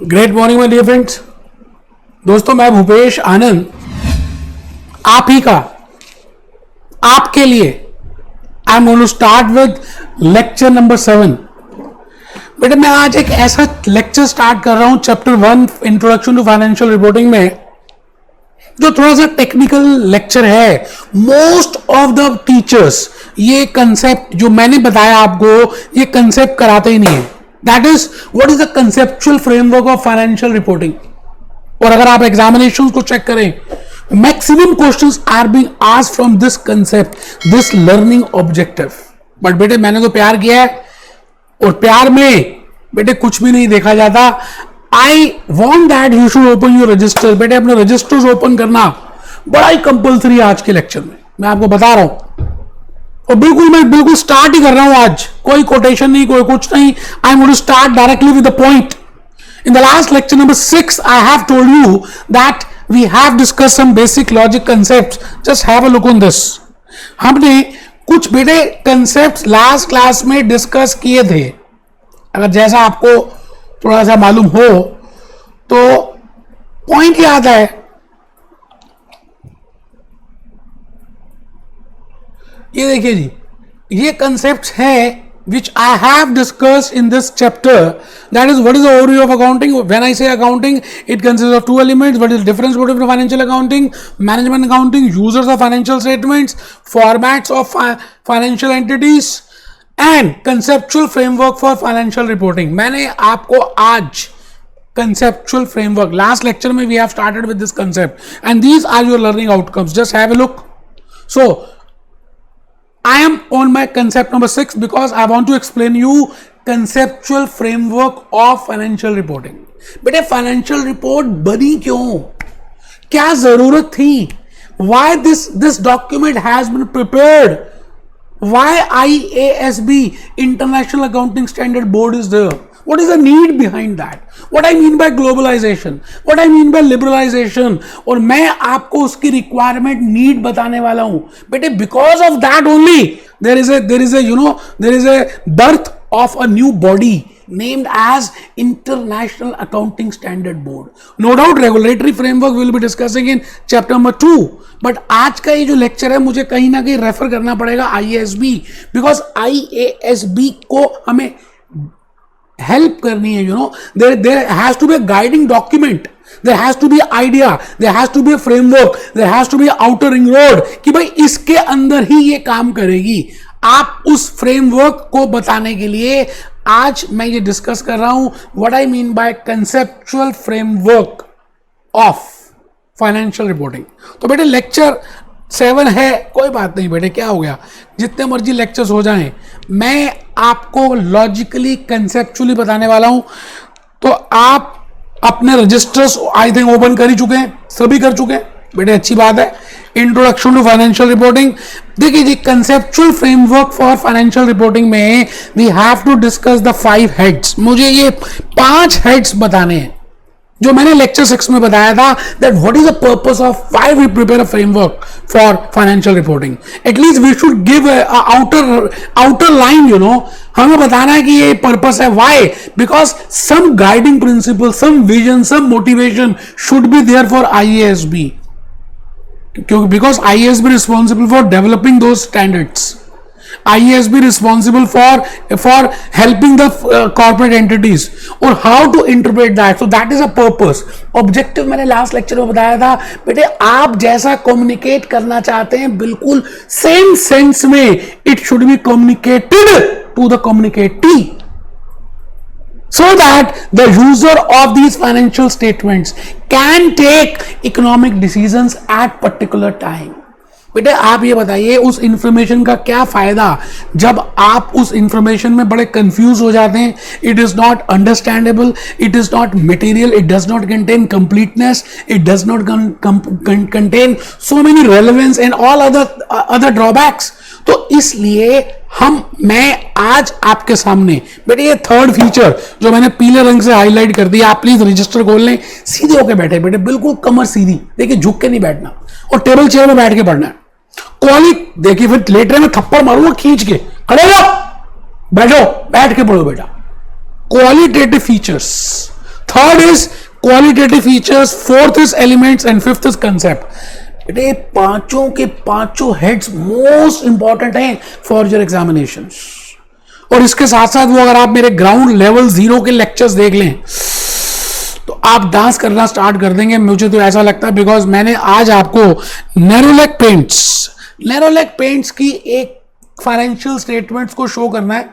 Great morning my dear friends. दोस्तों, मैं भूपेश आनंद आप ही का आपके लिए I am going to start with lecture number 7। बेटा, मैं आज एक ऐसा लेक्चर स्टार्ट कर रहा हूं chapter 1 introduction to financial reporting में, जो थोड़ा सा टेक्निकल लेक्चर है। मोस्ट ऑफ द टीचर्स ये कंसेप्ट जो मैंने बताया आपको, ये कंसेप्ट कराते ही नहीं है। That is what is the conceptual framework of financial reporting. और अगर आप एग्जामिनेशन को चेक करें, maximum questions are being asked from this concept, this learning objective. But बेटे, मैंने तो प्यार किया है, और प्यार में बेटे कुछ भी नहीं देखा जाता। I want that you should open your register. बेटे, अपने रजिस्टर्स ओपन करना बड़ा ही कंपल्सरी है आज के लेक्चर में, मैं आपको बता रहा हूं। और मैं बिल्कुल स्टार्ट ही कर रहा हूं आज, कोई कोटेशन नहीं, कोई कुछ नहीं। I am going to start directly with the point. In the last lecture number 6, I have told you that we have discussed some basic logic concepts. Just have a look on this. हमने कुछ बेटे concepts last class में discuss किए थे। अगर जैसा आपको थोड़ा सा मालूम हो तो पॉइंट याद है। ये देखिए जी, ये concepts है which I have discussed in this chapter. That is, what is the overview of accounting? When I say accounting, it consists of two elements. What is the difference between financial accounting, management accounting, users of financial statements, formats of financial entities, and conceptual framework for financial reporting. मैंने आपको आज conceptual framework, last lecture में we have started with this concept, and these are your learning outcomes. Just have a look. So I am on my concept number 6 because I want to explain you conceptual framework of financial reporting. बेटे, financial report बनी क्यों, क्या जरूरत थी, why this document has been prepared, why IASB International Accounting Standard Board is there, what is the need behind that, what I mean by globalization, what I mean by liberalization, और मैं आपको उसकी requirement need बताने वाला हूं बेटे। Because of that only there is a birth of a new body named as International Accounting Standard Board. No doubt regulatory framework we will be discussing in chapter number 2, but आज का ये जो lecture है मुझे कहीं ना कहीं refer करना पड़ेगा IASB, बिकॉज IASB को हमें हेल्प करनी है। there has to be a guiding document, there has to be idea, there has to be a framework, there has to be a outer ring road कि भाई इसके अंदर ही ये काम करेगी। आप उस फ्रेमवर्क को बताने के लिए आज मैं ये डिस्कस कर रहा हूं what I mean bye conceptual framework of financial reporting. तो बेटे, लेक्चर 7 है, कोई बात नहीं बेटे, क्या हो गया, जितने मर्जी लेक्चर्स हो जाएं, मैं आपको लॉजिकली कंसेप्चुअली बताने वाला हूं। तो आप अपने रजिस्टर्स आई थिंक ओपन कर ही चुके हैं, सभी कर चुके हैं बेटे, अच्छी बात है। इंट्रोडक्शन टू फाइनेंशियल रिपोर्टिंग, देखिए जी, conceptual framework for financial reporting में we have to discuss the 5 heads. मुझे ये 5 हेड्स बताने हैं जो मैंने लेक्चर 6 में बताया था, that what is the purpose of why we prepare a framework for financial reporting. At least we should give outer line, हमें बताना है कि ये पर्पस है। Why? Because some guiding principle, some vision, some motivation should be there for IASB, क्योंकि because IASB responsible for developing those standards, IASB responsible for helping the corporate entities or how to interpret that. So that is a purpose. Objective मैंने last lecture में बताया था बेटे, आप जैसा communicate करना चाहते हैं बिल्कुल सेम सेंस में it should be communicated to the communicatee, so that the user of these financial statements can take economic decisions at particular time. बेटे, आप ये बताइए उस इंफॉर्मेशन का क्या फायदा जब आप उस इंफॉर्मेशन में बड़े कंफ्यूज हो जाते हैं। It is not understandable, it is not material, it does not contain completeness, it does not contain so many relevance and all other drawbacks. तो इसलिए मैं आज आपके सामने बेटे ये 3rd फीचर जो मैंने पीले रंग से हाईलाइट कर दिया, आप प्लीज रजिस्टर खोल लें, सीधे होके बैठे बेटे, बिल्कुल कमर सीधी, देखिए झुक के नहीं बैठना, और टेबल चेयर में बैठ के पढ़ना है। क्वालिटी देखिए, फिर लेटर में थप्पड़ मारूंगा खींच के, खड़े हो, बैठो, बैठ के पढ़ो बेटा। Qualitative features, third is qualitative features, fourth is elements and fifth is concept. बेटे पांचों के पांचों हेड्स मोस्ट इंपॉर्टेंट हैं फॉर योर एग्जामिनेशंस। और इसके साथ साथ वो अगर आप मेरे ग्राउंड लेवल 0 के लेक्चर्स देख लें तो आप डांस करना स्टार्ट कर देंगे, मुझे तो ऐसा लगता है, बिकॉज मैंने आज आपको नेरोलेक पेंट्स की एक फाइनेंशियल स्टेटमेंट्स को शो करना है।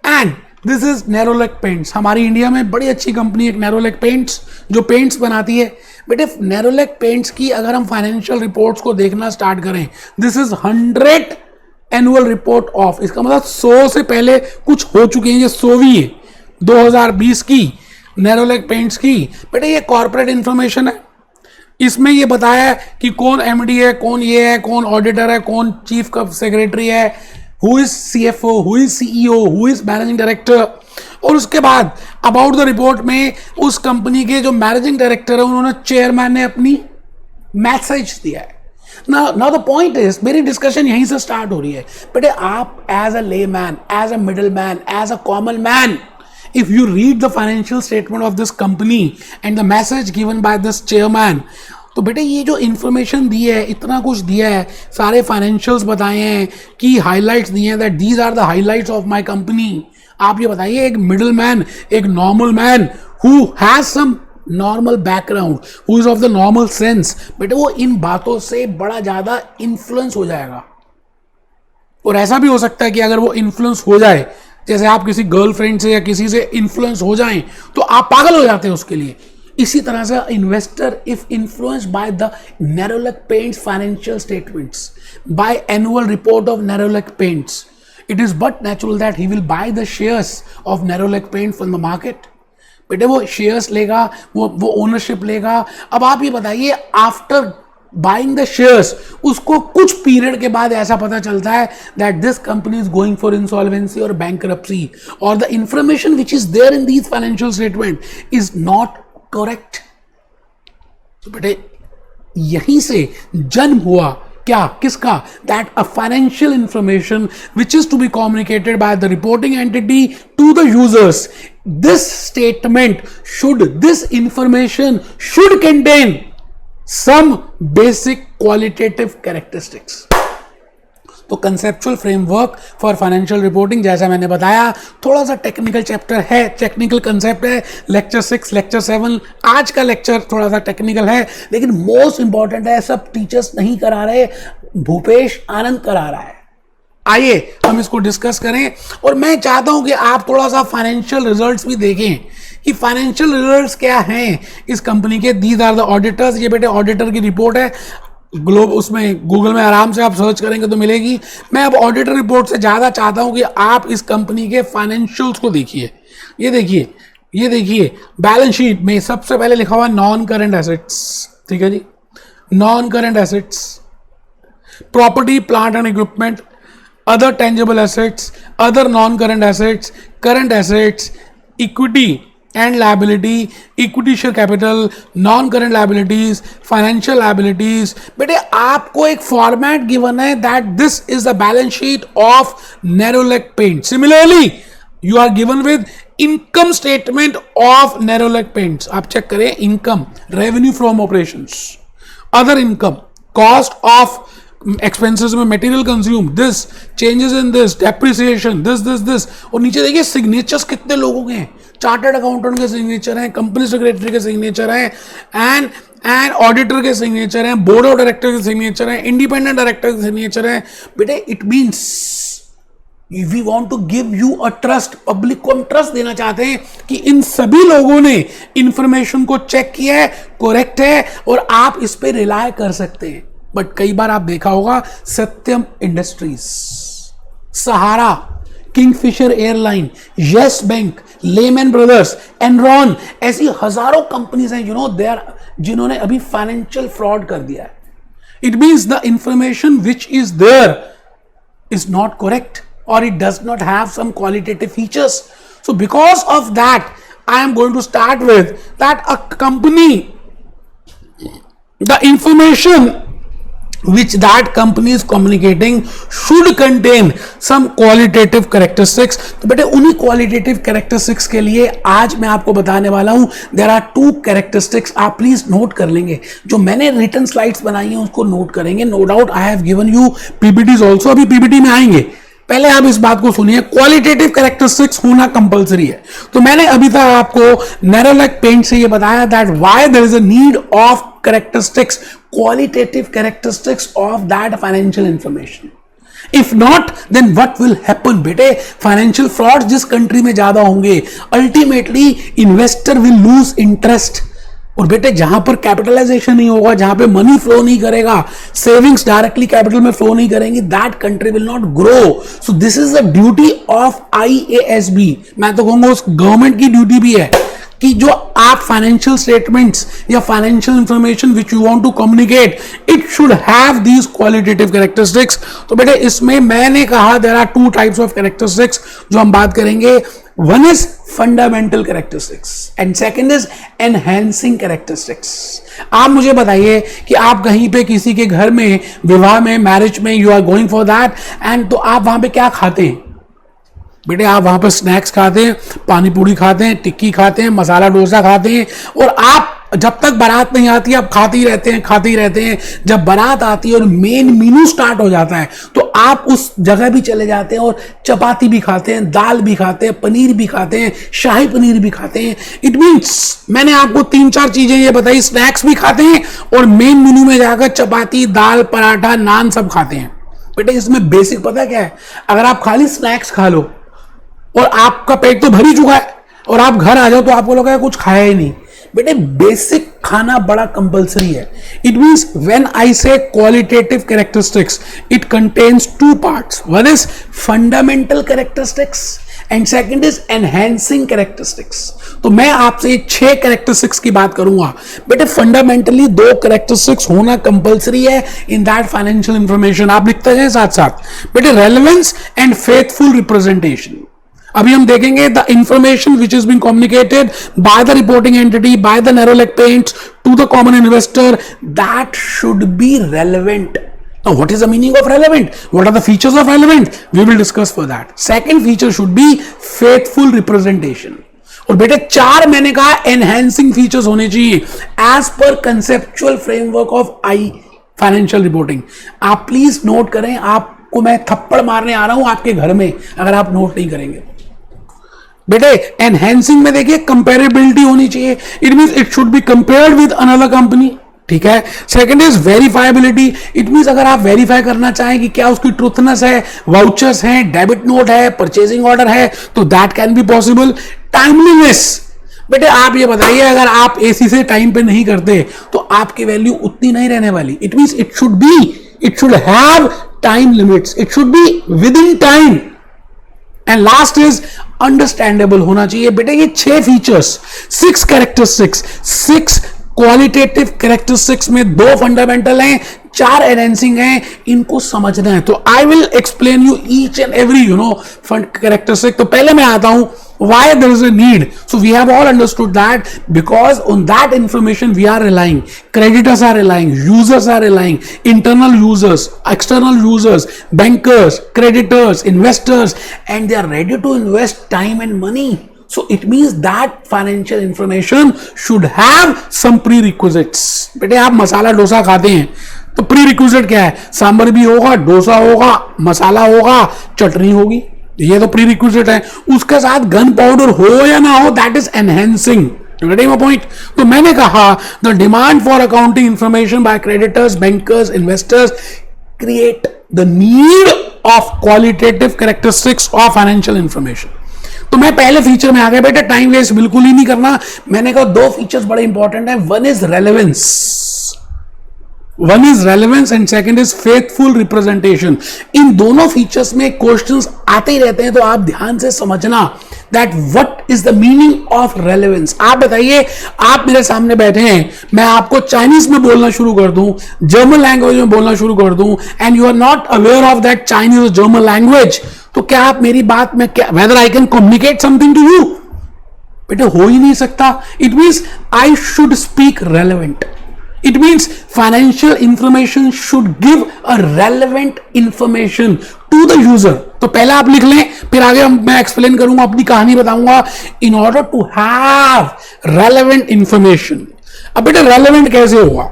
And this is Nerolac paints. हमारी इंडिया में बड़ी अच्छी कंपनी एक नेरोलेक पेंट्स जो पेंट्स बनाती है। बेटे नेरोलेक पेंट्स की अगर हम फाइनेंशियल रिपोर्ट्स को देखना स्टार्ट करें, this is 100 annual report of, इसका मतलब 100 से पहले कुछ हो चुके हैं, ये 100वीं है 2020 की नेरोलेक पेंट्स की। बेटे ये कॉर्पोरेट इंफॉर्मेशन है, इसमें ये बताया है कि कौन एमडी है, कौन ये है, कौन ऑडिटर है, कौन चीफ सेक्रेटरी है, who is CFO, who is CEO, who is managing director. और उसके बाद अबाउट द रिपोर्ट में उस कंपनी के जो मैनेजिंग डायरेक्टर है उन्होंने चेयरमैन ने अपनी मैसेज दिया है। नाउ द पॉइंट इज, मेरी डिस्कशन यहीं से स्टार्ट हो रही है। बेटे आप as a layman, as a middle man, as a common man, if you read the financial statement of this company and the message given by this chairman, तो बेटे ये जो इंफॉर्मेशन दी है, इतना कुछ दिया है, सारे फाइनेंशियल्स बताए हैं, की हाईलाइट्स दिए हैं, that these are the highlights of my company. आप ये बताइए एक मिडिल मैन, एक normal man who has some normal background, who is of the normal sense, बेटे वो इन बातों से बड़ा ज्यादा इन्फ्लुएंस हो जाएगा। और ऐसा भी हो सकता है कि अगर वो इन्फ्लुएंस हो जाए, जैसे आप किसी गर्लफ्रेंड से या किसी से इन्फ्लुएंस हो जाएं तो आप पागल हो जाते हैं उसके लिए। इसी तरह से investor if influenced by the Nerolac Paints financial statements, by annual report of Nerolac Paints, it is but natural that he will buy the shares of Nerolac paint from the market. बेटे वो शेयर्स लेगा, वो ओनरशिप लेगा। अब आप ये बताइए आफ्टर बाइंग द शेयर्स उसको कुछ पीरियड के बाद ऐसा पता चलता है that this company is going for insolvency और बैंकरप्सी, और the information which is there in these financial statement is not correct. तो बेटे यहीं से जन्म हुआ क्या, किसका, that a financial information which is to be communicated by the reporting entity to the users, this statement should, this information should contain some basic qualitative characteristics। तो conceptual framework for financial reporting, जैसा मैंने बताया, थोड़ा सा technical chapter है, technical concept है, lecture 6, lecture 7, आज का लेक्चर थोड़ा सा टेक्निकल है, लेकिन मोस्ट इंपॉर्टेंट है, सब टीचर्स नहीं करा रहे, भूपेश आनंद करा रहा है। आइए हम इसको डिस्कस करें। और मैं चाहता हूं कि आप थोड़ा सा फाइनेंशियल रिजल्ट्स भी देखें कि फाइनेंशियल रिजल्ट्स क्या हैं इस कंपनी के। दीज आर द ऑडिटर्स, ये बेटे ऑडिटर की रिपोर्ट है, उसमें गूगल में आराम से आप सर्च करेंगे तो मिलेगी। मैं अब ऑडिटर रिपोर्ट से ज़्यादा चाहता हूं कि आप इस कंपनी के फाइनेंशियल्स को देखिए। ये देखिए बैलेंस शीट में सबसे पहले लिखा हुआ नॉन करंट एसेट्स, ठीक है जी, non current assets, property plant and equipment, other tangible assets, other non-current assets, current assets, equity and liability, equity share capital, non-current liabilities, financial liabilities। बेटे आपको एक फॉर्मेट गिवन है that this is the balance sheet of Nerolac Paints। Similarly, you are given with income statement of Nerolac Paints। आप check करें, income, revenue from operations, other income, cost of expenses में material consume, this changes in this, depreciation, this. और नीचे देखिए signatures कितने लोगों के हैं, चार्टर्ड अकाउंटेंट के सिग्नेचर हैं, कंपनी सेक्रेटरी के सिग्नेचर हैं, एंड ऑडिटर के सिग्नेचर हैं, बोर्ड ऑफ डायरेक्टर के सिग्नेचर हैं, इंडिपेंडेंट डायरेक्टर के सिग्नेचर हैं। बेटे it means we want to give you a trust, public को हम ट्रस्ट देना चाहते हैं कि इन सभी लोगों ने इंफॉर्मेशन को चेक किया है, करेक्ट है, और आप इस पे रिलाय कर सकते हैं। बट कई बार आप देखा होगा Satyam industries, Sahara, Kingfisher airline, Yes Bank, Lehman Brothers, Enron, ऐसी हजारों कंपनीज हैं जिन्होंने अभी फाइनेंशियल फ्रॉड कर दिया है। It means the information which is there is not correct और it does not have some qualitative features. So because of that I am going to start with that a company, the information which that company is communicating should contain some qualitative characteristics. तो बेटे उन्हीं qualitative characteristics के लिए आज मैं आपको बताने वाला हूं. There are two characteristics. आप प्लीज नोट कर लेंगे. जो मैंने रिटन स्लाइड्स बनाई हैं उसको नोट करेंगे. No doubt I have given you PPTs also. अभी पीपीटी में आएंगे. पहले आप इस बात को सुनिए, क्वालिटेटिव कैरेक्टरिस्टिक्स होना कंपलसरी है. तो मैंने अभी तक आपको नैरो लेग पेंट से ये बताया that why there is a need of characteristics, qualitative characteristics of that financial information. If not then what will happen बेटे, फाइनेंशियल फ्रॉड जिस कंट्री में ज्यादा होंगे ultimately investor will lose interest. और बेटे जहां पर कैपिटलाइजेशन नहीं होगा, जहां पे मनी फ्लो नहीं करेगा, सेविंग्स डायरेक्टली कैपिटल में फ्लो नहीं करेंगी, that country will not grow. So this is the duty of IASB. मैं तो कहूंगा उस गवर्नमेंट की ड्यूटी भी है कि जो आप फाइनेंशियल स्टेटमेंट्स या financial information which you want to communicate, it should have these qualitative characteristics. तो बेटे इसमें मैंने कहा there are two types of characteristics जो हम बात करेंगे. One is fundamental characteristics and second is enhancing characteristics. आप मुझे बताइए कि आप कहीं पे किसी के घर में, विवाह में, मैरिज में, you are going for that and तो आप वहां पे क्या खाते हैं बेटे? आप वहां पर स्नैक्स खाते हैं, पानी पूरी खाते हैं, टिक्की खाते हैं, मसाला डोसा खाते हैं. और आप जब तक बारात नहीं आती आप खाते ही रहते हैं, खाते ही रहते हैं. जब बारात आती है और मेन मेनू स्टार्ट हो जाता है तो आप उस जगह भी चले जाते हैं और चपाती भी खाते हैं, दाल भी खाते हैं, पनीर भी खाते हैं, शाही पनीर भी खाते हैं. इट मीन्स मैंने आपको 3-4 चीजें ये बताई, स्नैक्स भी खाते हैं और मेन मेनू में जाकर चपाती, दाल, पराठा, नान सब खाते हैं. बेटे इसमें बेसिक पता क्या है? अगर आप खाली स्नैक्स खा लो और आपका पेट तो भर ही चुका है और आप घर आ जाओ तो आपको लगा कुछ खाया ही नहीं. बेटे बेसिक खाना बड़ा कंपलसरी है. इट मींस व्हेन आई से qualitative characteristics, it contains two parts. One is fundamental characteristics and second is enhancing characteristics. तो मैं आपसे 6 कैरेक्टरिस्टिक्स की बात करूंगा. बेटे फंडामेंटली 2 कैरेक्टरिस्टिक्स होना कंपलसरी है इन दैट फाइनेंशियल इंफॉर्मेशन. आप लिखते हैं साथ साथ. बेटे रेलेवेंस एंड फेथफुल रिप्रेजेंटेशन. अभी हम देखेंगे the information which is being communicated by the reporting entity, by the Nerolac Paints to the common investor, that should be relevant. Now what is the meaning of relevant? What are the features of relevant? We will discuss for that. Second feature should be faithful representation. और बेटे 4 मैंने कहा enhancing features होने चाहिए as per conceptual framework of financial reporting. आप please note करें, आपको मैं थप्पड़ मारने आ रहा हूं आपके घर में अगर आप नोट नहीं करेंगे. बेटे एनहेंसिंग में देखिए कंपेरेबिलिटी होनी चाहिए. It means it should be compared with another company. ठीक है. Second is verifiability. It means अगर आप वेरीफाई करना चाहें कि क्या उसकी ट्रूथनेस है, वाउचर्स हैं, डेबिट नोट है, परचेजिंग ऑर्डर है, तो that can be possible. Timeliness. बेटे आप ये बताइए अगर आप एसी से टाइम पे नहीं करते तो आपकी वैल्यू उतनी नहीं रहने वाली. It means it should have time limits. It should be with in time. And last is understandable होना चाहिए. बेटे ये 6 फीचर्स, 6 कैरेक्टरिस्टिक्स, 6 क्वालिटेटिव कैरेक्टरिस्टिक्स में 2 फंडामेंटल हैं, 4 एनहेंसिंग हैं. इनको समझना है. तो I will explain you each and every characteristic. तो पहले मैं आता हूं why there is a need. So we have all understood that because on that information we are relying. Creditors are relying, users are relying, internal users, external users, bankers, creditors, investors, and they are ready to invest time and money. So it means that financial information should have some prerequisites. बेटे आप मसाला डोसा खाते हैं तो prerequisite क्या है? सांभर भी होगा, डोसा होगा, मसाला होगा, चटनी होगी. ये तो प्रीरिक्विजिट है. उसके साथ गन पाउडर हो या ना हो, that is enhancing. Getting my point? तो मैंने कहा the demand for accounting information by creditors, bankers, investors create the need of qualitative characteristics of financial information. तो मैं पहले फीचर में आ गया. बेटा टाइम वेस्ट बिल्कुल ही नहीं करना. मैंने कहा 2 फीचर्स बड़े इंपॉर्टेंट है. One is relevance and second is faithful representation. इन दोनों फीचर्स में क्वेश्चंस आते ही रहते हैं, तो आप ध्यान से समझना that what is the meaning of relevance. आप बताइए, आप मेरे सामने बैठे हैं, मैं आपको चाइनीज में बोलना शुरू कर दूं, जर्मन लैंग्वेज में बोलना शुरू कर दूं, and you are not aware of that Chinese और जर्मन लैंग्वेज, तो क्या आप मेरी बात में क्या whether I can communicate something to you? बेटे हो ही नहीं सकता. It means I should speak relevant. It means financial information should give a relevant information to the user. तो पहले आप लिख लें, फिर आगे मैं एक्सप्लेन करूंगा, अपनी कहानी बताऊंगा. In order to have relevant information. अब बेटा रेलेवेंट कैसे होगा,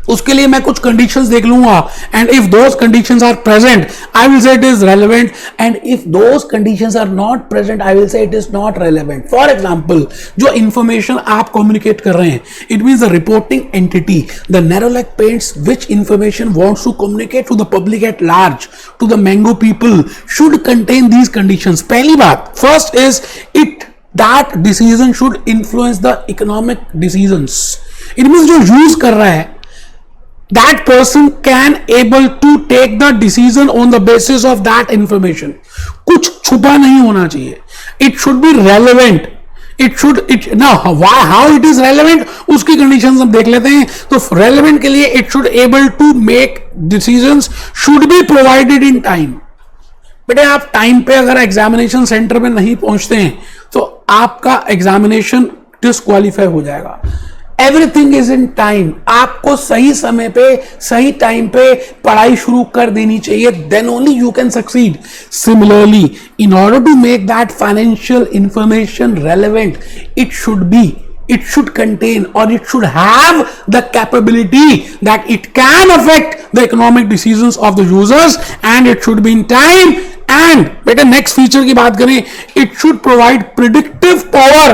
उसके लिए मैं कुछ कंडीशंस देख लूंगा. And if those conditions are present I will say it is relevant, and if those conditions are not present I will say it is not relevant. For example, जो इंफॉर्मेशन आप कम्युनिकेट कर रहे हैं, it means the reporting entity, the Nerolac Paints, which information wants to communicate to the public at large, to the Mango people, should contain these conditions. पहली बात, first is that decision should influence the economic decisions. It means जो use कर रहा है, that person can able to take the decision on the basis of that information. कुछ छुपा नहीं होना चाहिए. It should be relevant. Now how it is relevant, उसकी conditions हम देख लेते हैं. तो relevant के लिए it should able to make decisions, should be provided in time. बेटे आप टाइम पे अगर एग्जामिनेशन सेंटर में नहीं पहुंचते हैं तो आपका एग्जामिनेशन डिस्क्वालीफाई हो जाएगा. Everything is in time. आपको सही समय पे सही टाइम पे पढ़ाई शुरू कर देनी चाहिए, then only you can succeed. Similarly, in order to make that financial information relevant, it should contain, or it should have the capability that it can affect the economic decisions of the users, and it should be in time. And बेटा next feature की बात करें, it should provide predictive power.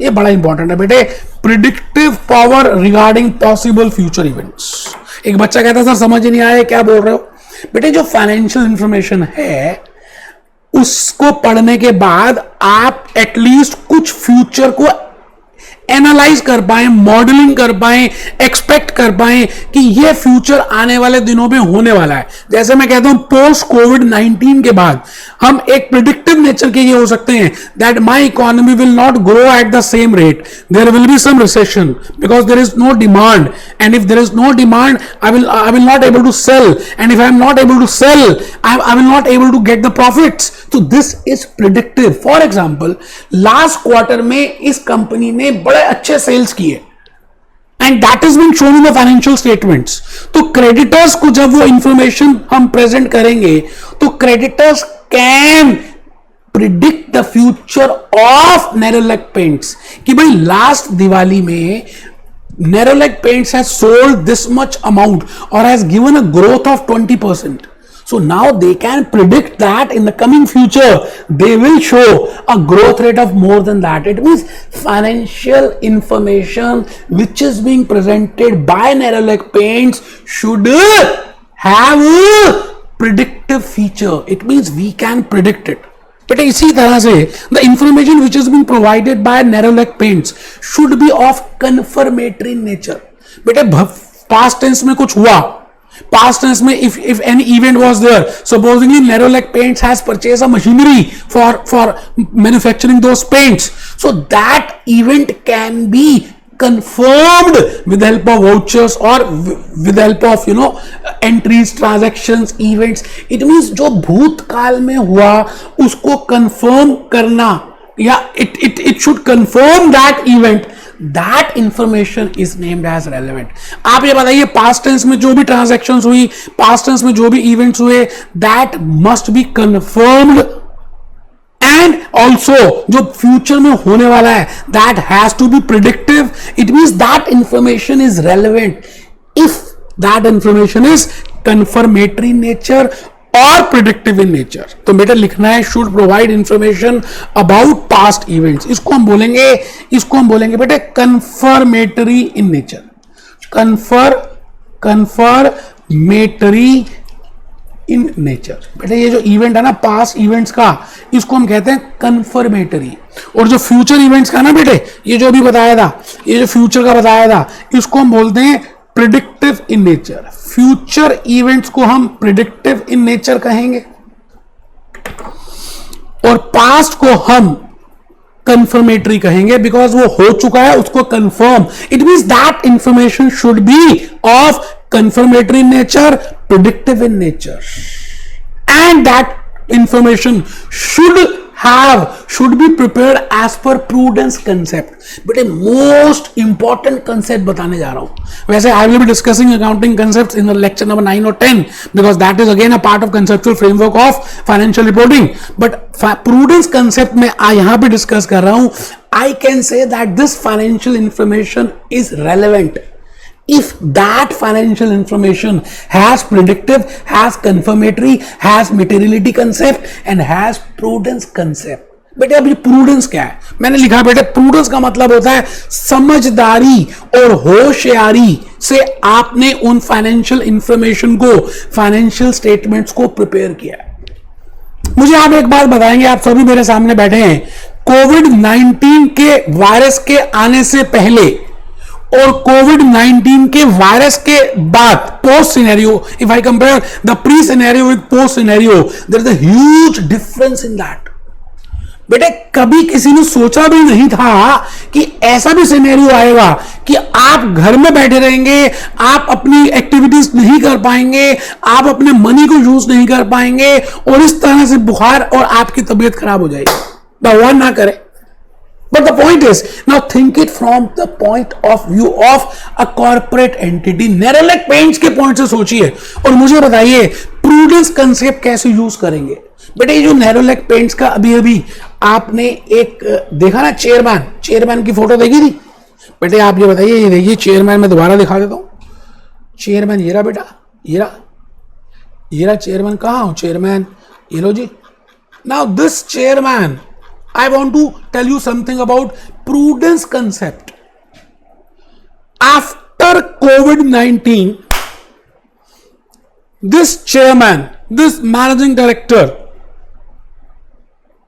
ये बड़ा important है बेटे, predictive power regarding possible future events. एक बच्चा कहता सर समझ ही नहीं आया क्या बोल रहे हो. बेटे जो फाइनेंशियल इंफॉर्मेशन है उसको पढ़ने के बाद आप एटलीस्ट कुछ फ्यूचर को एनालाइज कर पाए, मॉडलिंग कर पाए, एक्सपेक्ट कर पाए कि ये फ्यूचर आने वाले दिनों में होने वाला है. जैसे मैं कहता हूं पोस्ट कोविड-19 के बाद हम एक प्रिडिक्टिव नेचर के ये हो सकते हैं that my economy will not grow at the same rate, there will be some recession because there is no demand, and if there is no demand I will not able to sell, and if I am not able to sell I will not able to get the profits. तो this is predictive. For example, last quarter में इस company ने बड़े अच्छे sales किए and that is been shown in the financial statements. तो creditors को जब वो इंफॉर्मेशन हम प्रेजेंट करेंगे तो creditors can predict the future of Nerolac Paints कि भाई लास्ट दिवाली में Nerolac Paints has sold this much amount or has given a growth of 20%. So now they can predict that in the coming future they will show a growth rate of more than that. It means financial information which is being presented by Nerolac Paints should have a predictive feature. It means we can predict it. But इसी तरह से the information which is being provided by Nerolac Paints should be of confirmatory nature. बेटे past tense में कुछ हुआ, past tense में if any event was there, supposedly Nerolac Paints has purchased a machinery for manufacturing those paints, so that event can be confirmed with the help of vouchers or with the help of entries, transactions, events. It means जो भूतकाल में हुआ उसको confirm करना, या it should confirm that event. That information is named as relevant. आप ये बताइए पास्ट टेंस में जो भी ट्रांजैक्शंस हुई, पास्ट टेंस में जो भी इवेंट्स हुए, that must be confirmed. And also जो फ्यूचर में होने वाला है that has to be predictive. It means that information is relevant if that information is confirmatory nature और प्रिडिक्टिव इन नेचर. तो बेटा लिखना है should provide information about past events. इसको हम बोलेंगे बेटे confirmatory in nature. Confirmatory in nature. बेटे ये जो इवेंट है ना पास्ट इवेंट्स का, इसको हम कहते हैं कंफर्मेटरी. और जो फ्यूचर इवेंट्स का ना बेटे, ये जो अभी बताया था, ये जो फ्यूचर का बताया था, इसको हम बोलते हैं predictive in nature. Future events को हम प्रिडिक्टिव इन नेचर कहेंगे और पास्ट को हम कंफर्मेटरी कहेंगे बिकॉज वो हो चुका है, उसको confirm. It means that information should B of confirmatory in nature, predictive in nature, and that information should should be prepared as per prudence concept. बेटे मोस्ट इंपॉर्टेंट कंसेप्ट बताने जा रहा हूं. वैसे आई will be discussing accounting concept in lecture number 9 और 10 because that is again a part of conceptual framework of financial reporting. But prudence concept में यहां पे डिस्कस कर रहा हूं. I can say that this financial information is relevant if that financial information has predictive, has confirmatory, has materiality concept and has prudence concept. बेटे अब ये prudence क्या है? मैंने लिखा बेटे प्रूडेंस का मतलब होता है समझदारी और होशियारी से आपने उन फाइनेंशियल इंफॉर्मेशन को, फाइनेंशियल स्टेटमेंट्स को प्रिपेयर किया. मुझे आप एक बात बताएंगे, आप सभी मेरे सामने बैठे हैं, कोविड-19 के वायरस के आने से पहले और कोविड-19 के वायरस के बाद post scenario, if I compare the pre scenario with post scenario, there is a huge difference in that. बेटे कभी किसी ने सोचा भी नहीं था कि ऐसा भी सिनेरियो आएगा कि आप घर में बैठे रहेंगे, आप अपनी एक्टिविटीज नहीं कर पाएंगे, आप अपने मनी को यूज नहीं कर पाएंगे और इस तरह से बुखार और आपकी तबीयत खराब हो जाएगी. भगवान ना करे. But the point is, now think it from the point of view of a corporate entity. Nerolac Paints के पॉइंट से सोचिए और मुझे बताइए प्रूडेंस कंसेप्ट कैसे यूज करेंगे. बेटे ये जो नेरोलैक पेंट्स का अभी आपने एक देखा ना, चेयरमैन की फोटो देखी थी. बेटे आप ये बताइए, ये देखिए चेयरमैन, मैं दोबारा दिखा देता हूं. चेयरमैन ये रहा बेटा, ये रहा चेयरमैन. कहाँ हूं चेयरमैन? ये लो जी. Now this chairman, I want to tell you something about prudence concept. After COVID-19, this chairman, this managing director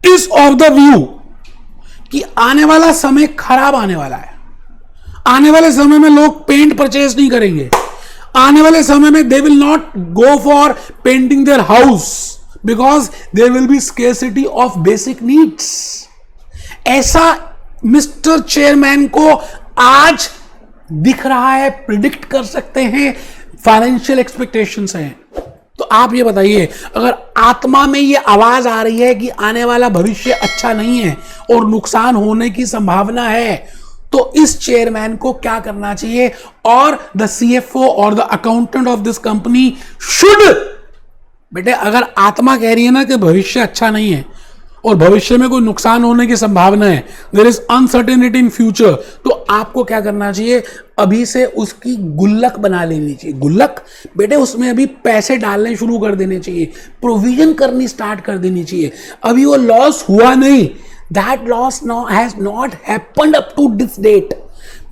is of the view कि आने वाला समय खराब आने वाला है. आने वाले समय में लोग पेंट परचेज नहीं करेंगे. आने वाले समय में they will not go for painting their house because there will be scarcity of basic needs. ऐसा मिस्टर चेयरमैन को आज दिख रहा है, प्रिडिक्ट कर सकते हैं, फाइनेंशियल एक्सपेक्टेशंस हैं. तो आप ये बताइए, अगर आत्मा में ये आवाज आ रही है कि आने वाला भविष्य अच्छा नहीं है और नुकसान होने की संभावना है, तो इस चेयरमैन को क्या करना चाहिए? और द सीएफओ और the accountant of this company should, बेटे अगर आत्मा कह रही है ना कि भविष्य अच्छा नहीं है और भविष्य में कोई नुकसान होने की संभावना है, there is uncertainty in future, तो आपको क्या करना चाहिए? अभी से उसकी गुल्लक बना लेनी चाहिए. गुल्लक बेटे उसमें अभी पैसे डालने शुरू कर देने चाहिए, प्रोविजन करनी स्टार्ट कर देनी चाहिए. अभी वो लॉस हुआ नहीं, that loss has not happened up to this date,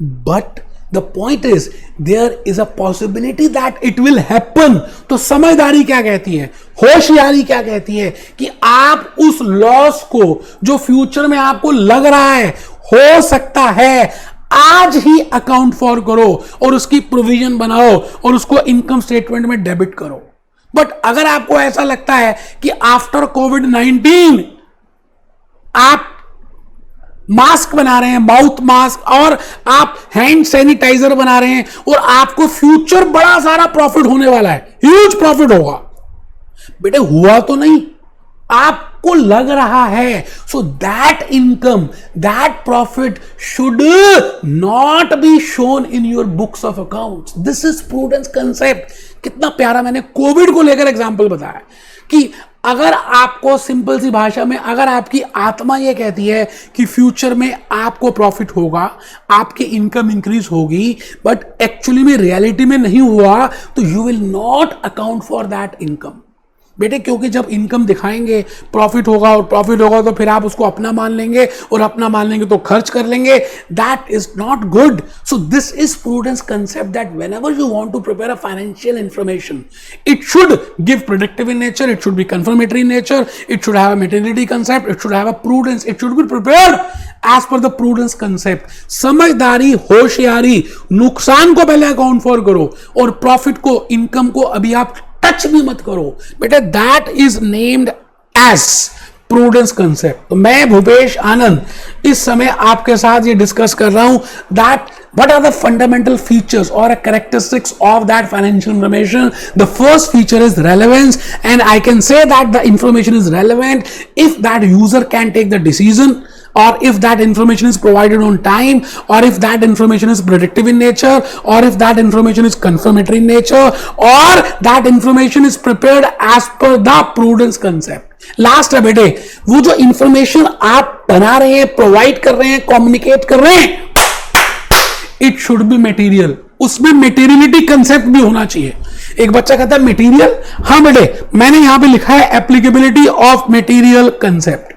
but the point is there is a possibility that it will happen. तो समझदारी क्या कहती है, होशियारी क्या कहती है कि आप उस लॉस को जो फ्यूचर में आपको लग रहा है हो सकता है, आज ही अकाउंट फॉर करो और उसकी प्रोविजन बनाओ और उसको इनकम स्टेटमेंट में डेबिट करो. बट अगर आपको ऐसा लगता है कि आफ्टर कोविड-19 आप मास्क बना रहे हैं, माउथ मास्क, और आप हैंड सैनिटाइजर बना रहे हैं और आपको फ्यूचर बड़ा सारा प्रॉफिट होने वाला है, ह्यूज प्रॉफिट होगा, बेटे हुआ तो नहीं, आपको लग रहा है. So that income, that profit should not be shown in your books of accounts. This is prudence concept. कितना प्यारा मैंने कोविड को लेकर एग्जांपल बताया कि अगर आपको सिंपल सी भाषा में, अगर आपकी आत्मा ये कहती है कि फ्यूचर में आपको प्रॉफिट होगा, आपकी इनकम इंक्रीज होगी, बट एक्चुअली में रियलिटी में नहीं हुआ, तो you will not account for that income. बेटे क्योंकि जब इनकम दिखाएंगे, प्रॉफिट होगा, और प्रॉफिट होगा तो फिर आप उसको अपना मान लेंगे, और अपना मान लेंगे तो खर्च कर लेंगे. That is not good. So this is prudence concept that whenever you want to prepare a financial information, it should give predictive in nature, it should be confirmatory in nature, it should have a materiality concept, it should have a prudence, it should be prepared as per the prudence concept. समझदारी, होशियारी, नुकसान को पहले account for करो और profit को, income को अभी आप टच भी मत करो. बेटा that is named as prudence concept. तो मैं भूपेश आनंद इस समय आपके साथ ये डिस्कस कर रहा हूं that what are the fundamental features or characteristics of that financial information. The first feature is relevance, and I can say that the information is relevant if that user can take the decision, or if that information is provided on time, or if that information is predictive in nature, or if that information is confirmatory in nature, or that information is prepared as per the prudence concept. Last है बेटे, वो जो information आप बना रहे हैं, provide कर रहे हैं, कम्युनिकेट कर रहे हैं, इट शुड बी मटेरियल। उसमें मटेरियलिटी कंसेप्ट भी होना चाहिए। एक बच्चा कहता है मटेरियल, हाँ बेटे मैंने यहां पे लिखा है applicability of material concept.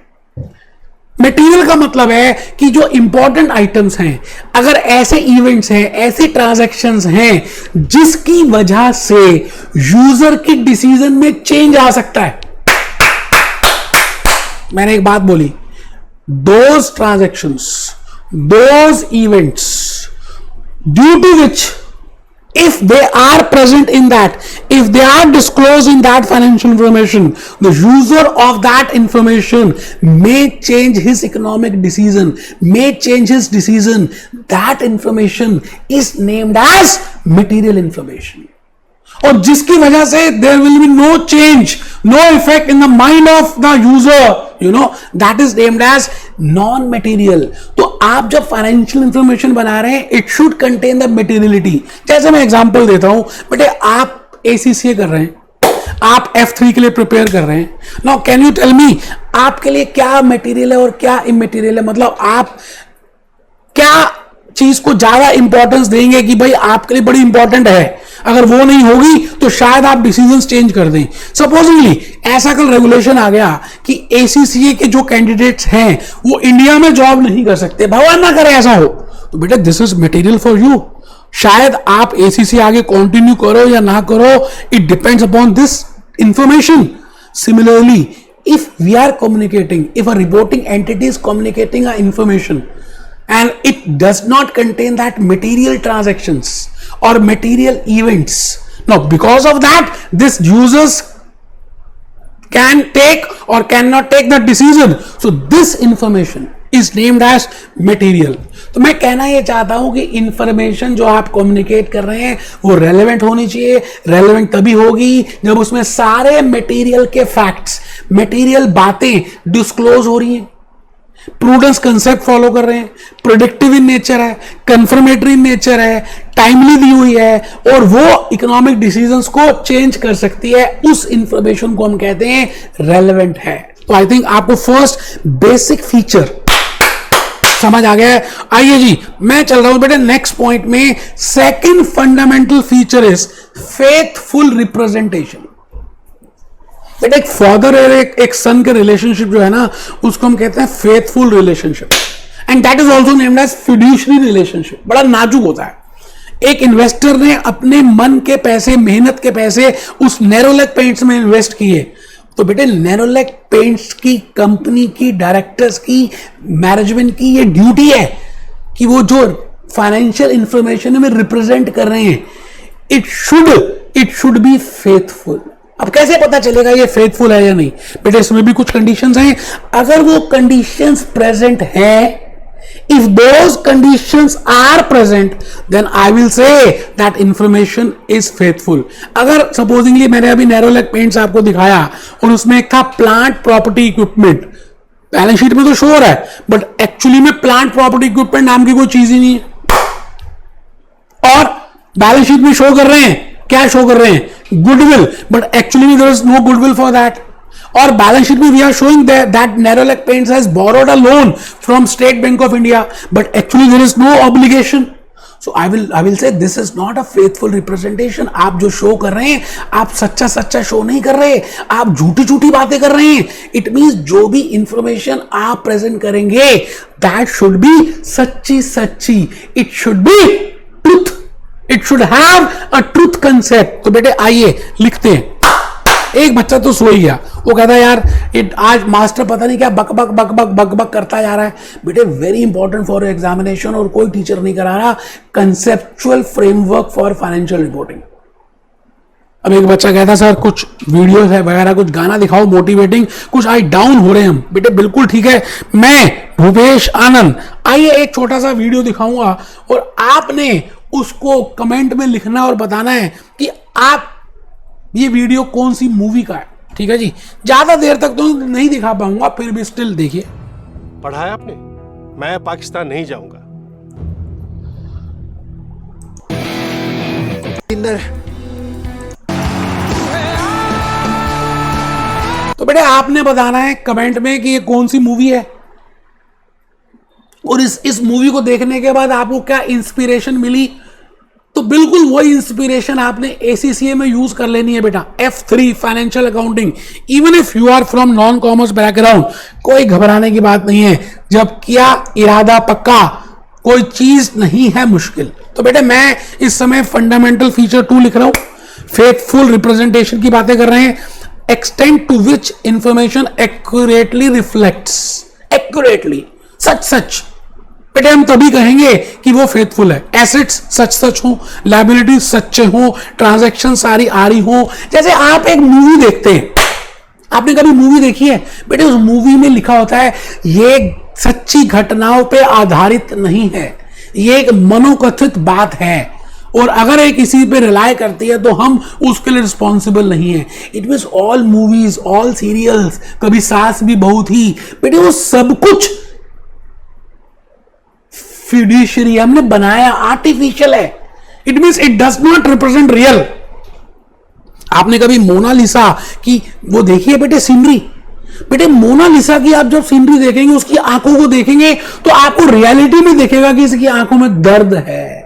Material का मतलब है कि जो इंपॉर्टेंट आइटम्स हैं, अगर ऐसे इवेंट्स हैं, ऐसे ट्रांजैक्शंस हैं जिसकी वजह से यूजर की डिसीजन में चेंज आ सकता है। मैंने एक बात बोली, those transactions, those events due to which if they are present in that, if they are disclosed in that financial information, the user of that information may change his economic decision, may change his decision. That information is named as material information. और जिसकी वजह से there will be no change, no effect in the mind of the user, you know, that is named as non-material. तो आप जब financial information बना रहे हैं, it should contain the materiality. जैसे मैं एग्जांपल देता हूं बेटे, आप ACCA कर रहे हैं, आप F3 के लिए प्रिपेयर कर रहे हैं। Now can you tell me आपके लिए क्या मटेरियल है और क्या इमटेरियल है? मतलब आप क्या चीज को ज्यादा इंपॉर्टेंस देंगे कि भाई आपके लिए बड़ी इंपॉर्टेंट है, अगर वो नहीं होगी तो शायद आप डिसीजंस चेंज कर दें। सपोजिंगली ऐसा कल रेगुलेशन आ गया कि ACCA के जो कैंडिडेट्स हैं वो इंडिया में जॉब नहीं कर सकते, भगवान ना करे ऐसा हो, तो बेटा this is material for you. शायद आप ACCA आगे कंटिन्यू करो या ना करो, it depends upon this information. Similarly if we are communicating, if a reporting entity is communicating a information and it does not contain that material transactions or material events, now because of that this users can take or cannot take the decision, so this information is named as material. तो मैं कहना ये चाहता हूं कि information जो आप communicate कर रहे हैं वो रेलेवेंट होनी चाहिए। रेलेवेंट तभी होगी जब उसमें सारे मटेरियल के फैक्ट्स, मटेरियल बातें डिस्क्लोज हो रही हैं, प्रूडेंस कंसेप्ट फॉलो कर रहे हैं, प्रेडिक्टिव इन नेचर है, कंफर्मेटरी इन नेचर है, टाइमली दी हुई है और वो इकोनॉमिक डिसीजंस को चेंज कर सकती है। उस इंफॉर्मेशन को हम कहते हैं रेलेवेंट है। तो आई थिंक आपको फर्स्ट बेसिक फीचर समझ आ गया है। आइए जी, मैं चल रहा हूं बेटे नेक्स्ट पॉइंट में। Second fundamental feature is faithful representation. बेटा एक फादर और एक सन के रिलेशनशिप जो है ना, उसको हम कहते हैं faithful relationship, and that is also named as fiduciary relationship. बड़ा नाजुक होता है। एक इन्वेस्टर ने अपने मन के पैसे, मेहनत के पैसे उस नैरोलैक पेंट्स में इन्वेस्ट किए, तो बेटे नैरोलैक पेंट्स की कंपनी की, डायरेक्टर्स की, मैनेजमेंट की ये ड्यूटी है कि वो जो फाइनेंशियल इंफॉर्मेशन में रिप्रेजेंट कर रहे हैं, इट शुड बी फेथफुल। अब कैसे पता चलेगा ये फेथफुल है या नहीं? बेटे इसमें भी कुछ कंडीशंस हैं। अगर वो कंडीशंस प्रेजेंट है, if those conditions are present, then I will say that information is faithful. अगर सपोजिंगली मैंने अभी नैरोलैक पेंट्स आपको दिखाया और उसमें एक था plant property equipment, balance sheet में तो शो हो रहा है बट एक्चुअली में प्लांट प्रॉपर्टी इक्विपमेंट नाम की कोई चीज ही नहीं है, और बैलेंस शीट में शो कर रहे हैं, क्या शो कर रहे हैं? Goodwill, but actually there is no goodwill for that. और बैलेंस शीट में we are showing that Nerolac Paints has borrowed a loan from State Bank of India, but actually there is no obligation. So I will say this is not a faithful representation. आप जो show कर रहे हैं, आप सच्चा सच्चा show नहीं कर रहे, आप झूठी झूठी बातें कर रहे हैं। इट मींस जो भी इंफॉर्मेशन आप प्रेजेंट करेंगे दैट शुड बी सच्ची सच्ची, it should B truth, it should have a truth concept. तो बेटे आइए लिखते हैं। एक बच्चा तो सो ही गया, वो कहता है यार आज मास्टर पता नहीं क्या बक बक बक बक बक बक करता जा रहा है। बेटे वेरी इंपॉर्टेंट फॉर एग्जामिनेशन, और कोई टीचर नहीं करा रहा, conceptual framework for financial reporting. अब एक बच्चा कहता सर कुछ वीडियोस है वगैरह, कुछ गाना दिखाओ मोटिवेटिंग, कुछ आई डाउन हो रहे हैं हम। बेटे बिल्कुल ठीक है, मैं भूपेश आनंद आइए एक छोटा सा वीडियो दिखाऊंगा और आपने उसको कमेंट में लिखना और बताना है कि आप ये वीडियो कौन सी मूवी का है। ठीक है जी, ज्यादा देर तक तो नहीं दिखा पाऊंगा, फिर भी स्टिल देखिए। पढ़ा है आपने? मैं पाकिस्तान नहीं जाऊंगा। तो बेटे आपने बताना है कमेंट में कि ये कौन सी मूवी है और इस मूवी को देखने के बाद आपको क्या इंस्पिरेशन मिली। तो बिल्कुल वही इंस्पिरेशन आपने ACCA में यूज कर लेनी है बेटा। F3 financial accounting, even if you are from non commerce background, कोई घबराने की बात नहीं है। जब किया इरादा पक्का, कोई चीज नहीं है मुश्किल। तो बेटे मैं इस समय फंडामेंटल फीचर 2 लिख रहा हूं, फेथफुल रिप्रेजेंटेशन की बातें कर रहे हैं। Extent to which information accurately reflects, accurately such बेटे हम तभी कहेंगे कि वो फेथफुल है। एसेट्स सच हो, लायबिलिटी सच्चे हो, ट्रांजैक्शन सारी आ रही हो। जैसे आप एक मूवी देखते हैं, आपने कभी मूवी देखी है बेटे, उस मूवी में लिखा होता है ये सच्ची घटनाओं पे आधारित नहीं है, ये एक मनोकथित बात है और अगर ये किसी पे रिलाय करती है तो हम उसके लिए रिस्पॉन्सिबल नहीं है। It means all movies, all serials, कभी सास भी बहू थी बेटे, वो सब कुछ फिड्यूशियरी हमने बनाया, आर्टिफिशियल है। It means it does not represent real. आपने कभी मोनालिसा की वो देखी है बेटे सीनरी? बेटे मोनालिसा की आप जब सीनरी देखेंगे, उसकी आंखों को देखेंगे तो आपको रियलिटी में दिखेगा कि इसकी आंखों में दर्द है।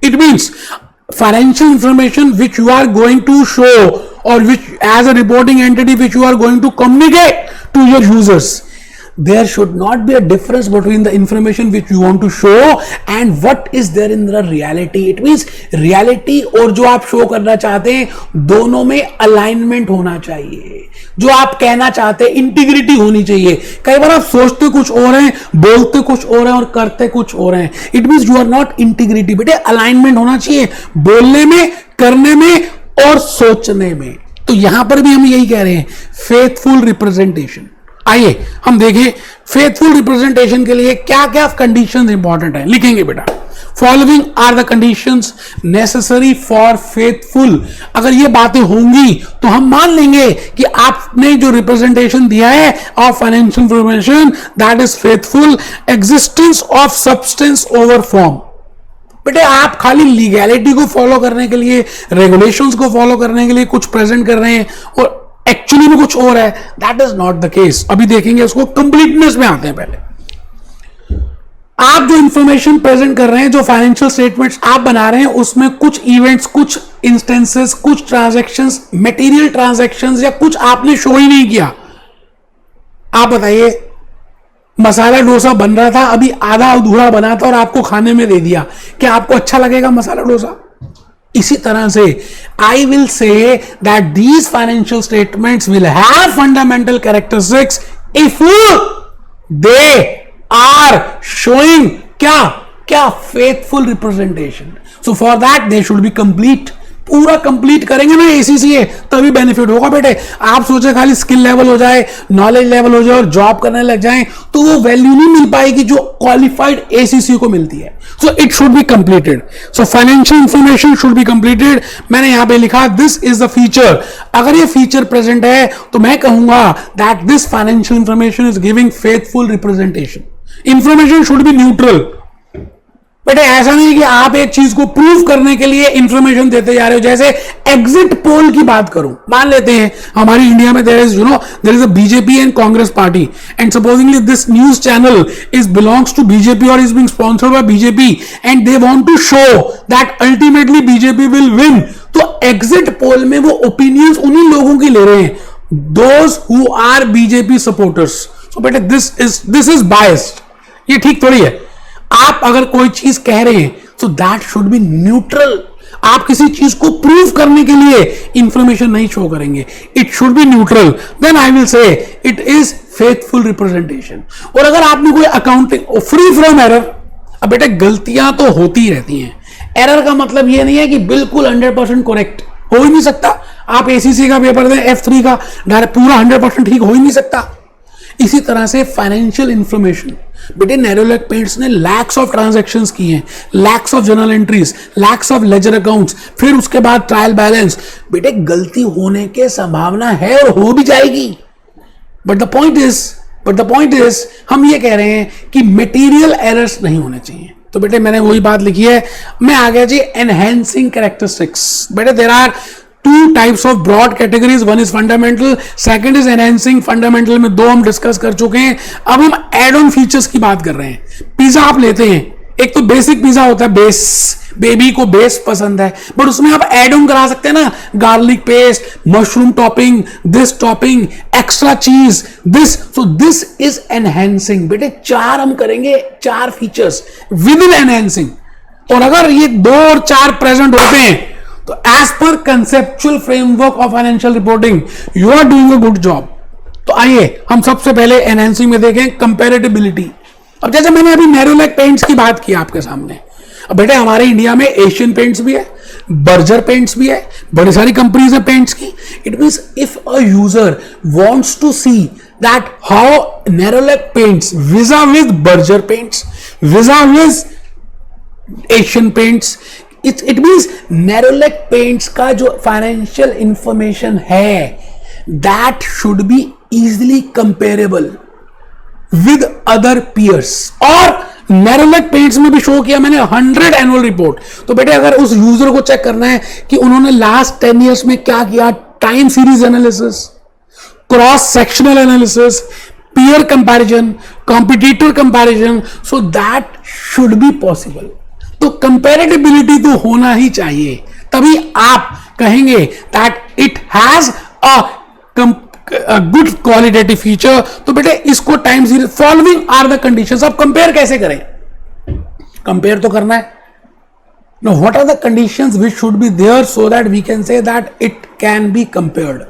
It means financial information which you are going to show or which as a reporting entity which you are going to communicate to your users, there should not be a difference between the information which you want to show and what is there in the reality. It means reality और जो आप show करना चाहते हैं दोनों में alignment होना चाहिए। जो आप कहना चाहते हैं इंटीग्रिटी होनी चाहिए। कई बार आप सोचते कुछ और हैं, बोलते कुछ और हैं और करते कुछ और हैं। It means you are not integrity. बेटे अलाइनमेंट होना चाहिए बोलने में, करने में और सोचने में। तो यहां पर भी हम यही कह रहे हैं, फेथफुल रिप्रेजेंटेशन। आइए हम देखें फेथफुल रिप्रेजेंटेशन के लिए क्या क्या कंडीशंस इंपॉर्टेंट है। लिखेंगे बेटा, following are the conditions necessary for faithful. अगर ये बातें होंगी तो हम मान लेंगे कि आपने जो रिप्रेजेंटेशन दिया है of financial information that is faithful. Existence of substance over form. बेटे आप खाली लीगैलिटी को फॉलो करने के लिए, रेगुलेशंस को फॉलो करने के लिए कुछ प्रेजेंट कर रहे हैं और एक्चुअली में कुछ और है, that is not the case. अभी देखेंगे उसको, कंप्लीटनेस में आते हैं। पहले आप जो इंफॉर्मेशन प्रेजेंट कर रहे हैं, जो फाइनेंशियल स्टेटमेंट्स आप बना रहे हैं, उसमें कुछ इवेंट्स, कुछ इंस्टेंसेस, कुछ ट्रांजैक्शंस, मटेरियल ट्रांजैक्शंस या कुछ आपने शो ही नहीं किया। आप बताइए, मसाला डोसा बन रहा था, अभी आधा अधूरा बना था और आपको खाने में दे दिया, क्या आपको अच्छा लगेगा मसाला डोसा? इसी तरह से I will say that these financial statements will have fundamental characteristics if they are showing क्या faithful representation. So for that they should be complete. पूरा कंप्लीट करेंगे ना ACCA तभी बेनिफिट होगा बेटे। आप सोचे खाली स्किल लेवल हो जाए, नॉलेज लेवल हो जाए और जॉब करने लग जाएं तो वो वैल्यू नहीं मिल पाएगी जो क्वालिफाइड ACCA को मिलती है। So it should be completed. So financial information should be completed. मैंने यहां पे लिखा दिस इज द फीचर। अगर ये फीचर प्रेजेंट है तो मैं कहूंगा that this financial information is giving faithful representation. Information should be neutral. बेटे ऐसा नहीं कि आप एक चीज को प्रूव करने के लिए इंफॉर्मेशन देते जा रहे हो। जैसे एग्जिट पोल की बात करूं, मान लेते हैं हमारी इंडिया में there is a BJP and Congress party and supposingly this news channel is belongs to BJP और is being sponsored by BJP and they want to show that ultimately BJP will win. तो exit poll में वो opinions उन्हीं लोगों की ले रहे हैं, those who are BJP supporters. So बेटे दिस इज बायस्ड। ये ठीक थोड़ी है। आप अगर कोई चीज कह रहे हैं तो दैट शुड बी न्यूट्रल। आप किसी चीज को प्रूव करने के लिए इंफॉर्मेशन नहीं शो करेंगे, it should be neutral. Then I will say it is faithful representation. और अगर आपने कोई अकाउंटिंग फ्री फ्रॉम एरर, अब बेटे गलतियां तो होती रहती हैं। एरर का मतलब यह नहीं है कि बिल्कुल 100% करेक्ट हो ही नहीं सकता। आप एसीसी का पेपर दें F3 का, डायरेक्ट पूरा 100% ठीक हो ही नहीं सकता। इसी तरह से फाइनेंशियल इंफॉर्मेशन, बेटे नैरोलैक पेंट्स ने लैक्स ऑफ ट्रांजैक्शंस किए हैं, lakhs of journal entries, lakhs of ledger accounts, फिर उसके बाद ट्रायल बैलेंस। बेटे गलती होने की संभावना है और हो भी जाएगी, बट द पॉइंट इज हम ये कह रहे हैं कि मटेरियल एरर्स नहीं होने चाहिए। तो बेटे मैंने वही बात लिखी है, मैं आ गया जी एनहेंसिंग कैरेक्टरिस्टिक्स। बेटे there are two types of broad categories, one is fundamental, second is enhancing. Fundamental में दो हम डिस्कस कर चुके हैं, अब हम एड ऑन फीचर्स की बात कर रहे हैं। पिज्जा आप लेते हैं, एक तो बेसिक पिज्जा होता है, बेस, बेबी को बेस पसंद है, बट उसमें आप एड ऑन करा सकते हैं ना, garlic paste, mushroom topping, this topping, extra cheese, this. So this is enhancing. बेटे चार हम करेंगे, चार फीचर्स विद इन एनहेंसिंग, और अगर ये 2 और 4 प्रेजेंट होते हैं तो एज पर conceptual framework of financial reporting you are doing a good job. तो आइए हम सबसे पहले एनहेंसिंग में देखें कंपैरेटिबिलिटी। अब जैसे मैंने अभी नैरोलैक पेंट्स की बात की आपके सामने, अब बेटे हमारे इंडिया में एशियन पेंट्स भी है, बर्जर पेंट्स भी है, बड़ी सारी कंपनीज है पेंट्स की। It means if a user wants to see that how Nerolac Paints vis-a-vis with Berger Paints, vis-a-vis with Asian Paints, it means Nerolac Paints का जो फाइनेंशियल इंफॉर्मेशन है that should be easily comparable with other peers. और Nerolac paints में भी show किया मैंने 100 annual report. तो बेटे अगर उस यूजर को चेक करना है कि उन्होंने लास्ट 10 ईयर्स में क्या किया, time series analysis, cross sectional analysis, peer comparison, competitor comparison, so that should be possible. तो कंपैरेटिबिलिटी तो होना ही चाहिए, तभी आप कहेंगे that it has a good qualitative feature. तो बेटे इसको time series, following are the conditions. अब कंपेयर कैसे करें? कंपेयर तो करना है। No, what are the conditions which should be there so that we can say that it can be compared.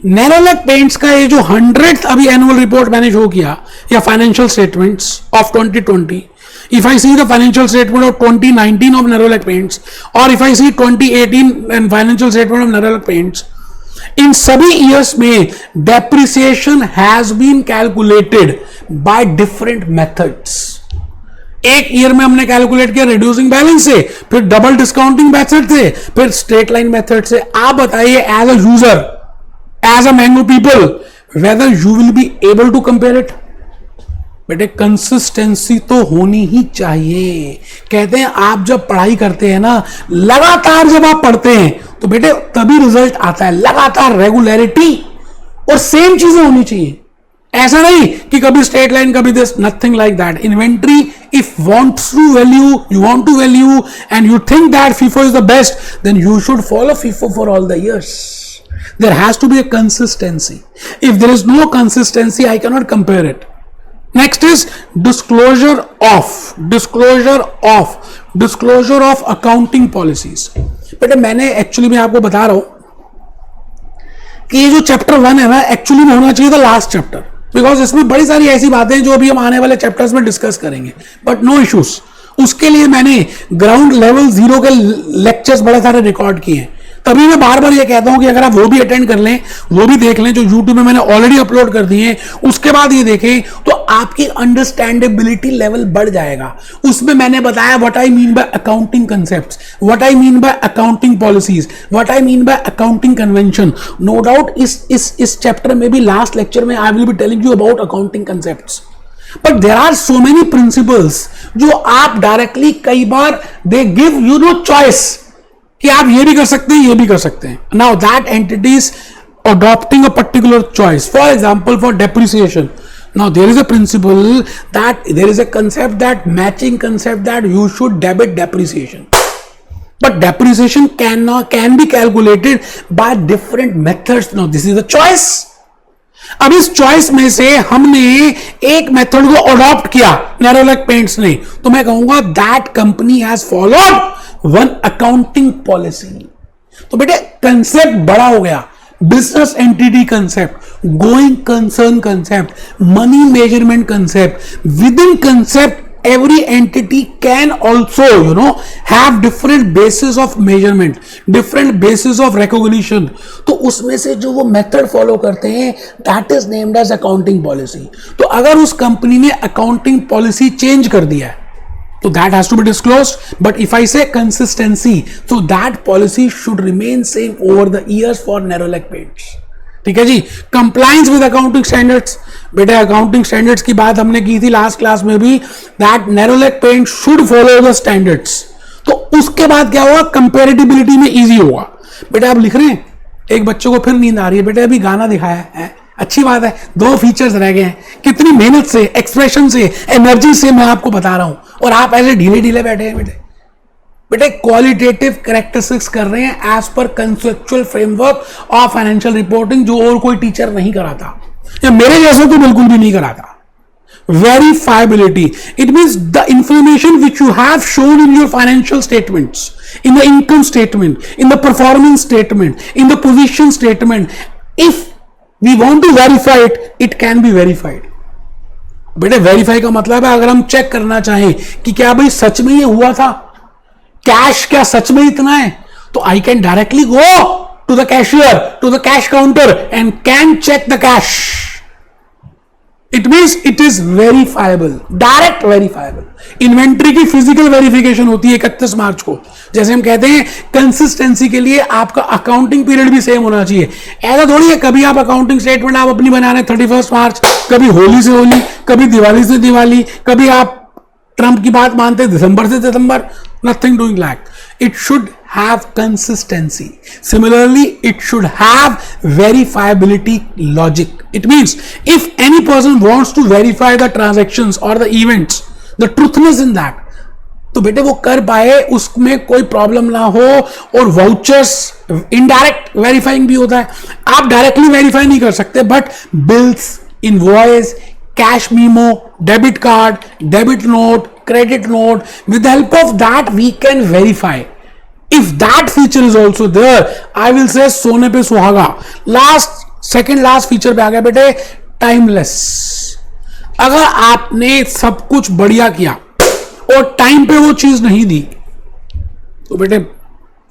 Nerolac Paints का ये जो 100th अभी एनुअल रिपोर्ट मैंने शो किया, या financial statements of 2020, if I see the financial statement of 2019 of Nerolac Paints, or if I see 2018 and financial statement of Nerolac Paints, इन सभी years में depreciation has been calculated by different methods. एक year में हमने calculate किया reducing balance से, फिर double discounting method से, फिर स्ट्रेट लाइन मेथड से। आप बताइए as a user, as a mango people, whether you will be able to compare it. बेटे कंसिस्टेंसी तो होनी ही चाहिए। कहते हैं आप जब पढ़ाई करते हैं ना, लगातार जब आप पढ़ते हैं तो बेटे तभी रिजल्ट आता है, लगातार रेगुलरिटी, और सेम चीजें होनी चाहिए। ऐसा नहीं कि कभी स्ट्रेट लाइन कभी this, nothing like that. Inventory if wants to value, you want to value and you think that FIFO is the best, then you should follow FIFO for all the years. There has to be a consistency. If there is no consistency, I cannot compare it. Next is disclosure of accounting policies. बेटे मैंने actually मैं आपको बता रहा हूं कि ये जो चैप्टर 1 है ना, एक्चुअली में होना चाहिए था लास्ट चैप्टर, बिकॉज इसमें बड़ी सारी ऐसी बातें हैं जो अभी हम आने वाले चैप्टर्स में डिस्कस करेंगे, बट नो इश्यूज। उसके लिए मैंने ग्राउंड लेवल 0 के लेक्चर्स बड़े सारे रिकॉर्ड किए हैं। तभी मैं बार बार ये कहता हूं कि अगर आप वो भी अटेंड कर लें, वो भी देख लें जो YouTube में मैंने ऑलरेडी अपलोड कर दिए हैं, उसके बाद ये देखें तो आपकी अंडरस्टैंडेबिलिटी लेवल बढ़ जाएगा। उसमें मैंने बताया what I mean by accounting concepts, what I mean by accounting policies, what I mean by accounting convention. No doubt इस चैप्टर में भी, लास्ट लेक्चर में, I will be telling you about accounting concepts, but there are so many principles जो आप directly, कई बार they give you no choice कि आप ये भी कर सकते हैं, ये भी कर सकते हैं। Now that entities adopting a particular choice, for example for depreciation, now there is a principle that there is a concept, that matching concept, that you should debit depreciation, but depreciation can be calculated by different methods. Now this is a choice. अब इस choice में से हमने एक method को adopt किया Nerolac paints ने, तो मैं कहूंगा that company has followed one accounting policy. तो बेटे कंसेप्ट बड़ा हो गया, business entity concept, going concern concept, money measurement concept, with in concept every entity can also have different basis of measurement, different basis of recognition. तो उसमें से जो वो मेथड फॉलो करते हैं that is named as accounting policy. तो अगर उस कंपनी ने अकाउंटिंग पॉलिसी चेंज कर दिया है तो that has to be disclosed. But if I say consistency, so that policy should remain same over the years for Nerolac Paints. ठीक है जी. कंप्लायंस विद अकाउंटिंग स्टैंडर्ड्स, बेटे अकाउंटिंग स्टैंडर्ड्स की बात हमने की थी लास्ट क्लास में भी, that Nerolac paint should follow the standards. तो उसके बाद क्या होगा, कंपेरेटिबिलिटी में इजी होगा. बेटे आप लिख रहे हैं, एक बच्चे को फिर नींद आ रही है, बेटे अभी गाना दिखाया है, अच्छी बात है, 2 फीचर्स रह गए हैं. कितनी मेहनत से, एक्सप्रेशन से, एनर्जी से मैं आपको बता रहा हूं और आप ऐसे ढीले ढीले बैठे हैं. बेटे क्वालिटेटिव कैरेक्टरिस्टिक्स कर रहे हैं एज पर conceptual framework of financial reporting, जो और कोई टीचर नहीं कराता या मेरे जैसे तो बिल्कुल भी नहीं कराता. Verifiability, it means the information which you have shown in your financial statements, in the income statement, in the performance statement, in the position statement, if we want to verify it, it can be verified. बेटे verify का मतलब है अगर हम check करना चाहें कि क्या भाई सच में ये हुआ था, कैश क्या सच में इतना है, तो I can directly go to the cashier, to the cash counter and can check the cash. It means it is verifiable, direct verifiable. Inventory की फिजिकल वेरिफिकेशन होती है 31 मार्च को. जैसे हम कहते हैं कंसिस्टेंसी के लिए आपका अकाउंटिंग पीरियड भी सेम होना चाहिए. ऐसा थोड़ी है कभी आप अकाउंटिंग स्टेटमेंट आप अपनी बना रहे हैं 31 मार्च, कभी होली से होली, कभी दिवाली से दिवाली, कभी आप ट्रंप की बात मानते हैं दिसंबर से दिसंबर. Nothing doing like. It should have consistency. Similarly, it should have verifiability logic. It means if any person wants to verify the transactions or the events, the truthness in that, तो बेटे वो कर पाए, उसमें कोई प्रॉब्लम ना हो. और वाउचर्स इनडायरेक्ट वेरीफाइंग भी होता है. आप डायरेक्टली वेरीफाई नहीं कर सकते, but bills, invoice, cash memo, debit card, debit note, credit note, with the help of that we can verify. If that feature is also there, I will say सोने पे सुहागा. second last feature पे आ गया बेटे, timeless. अगर आपने सब कुछ बढ़िया किया और टाइम पे वो चीज नहीं दी तो बेटे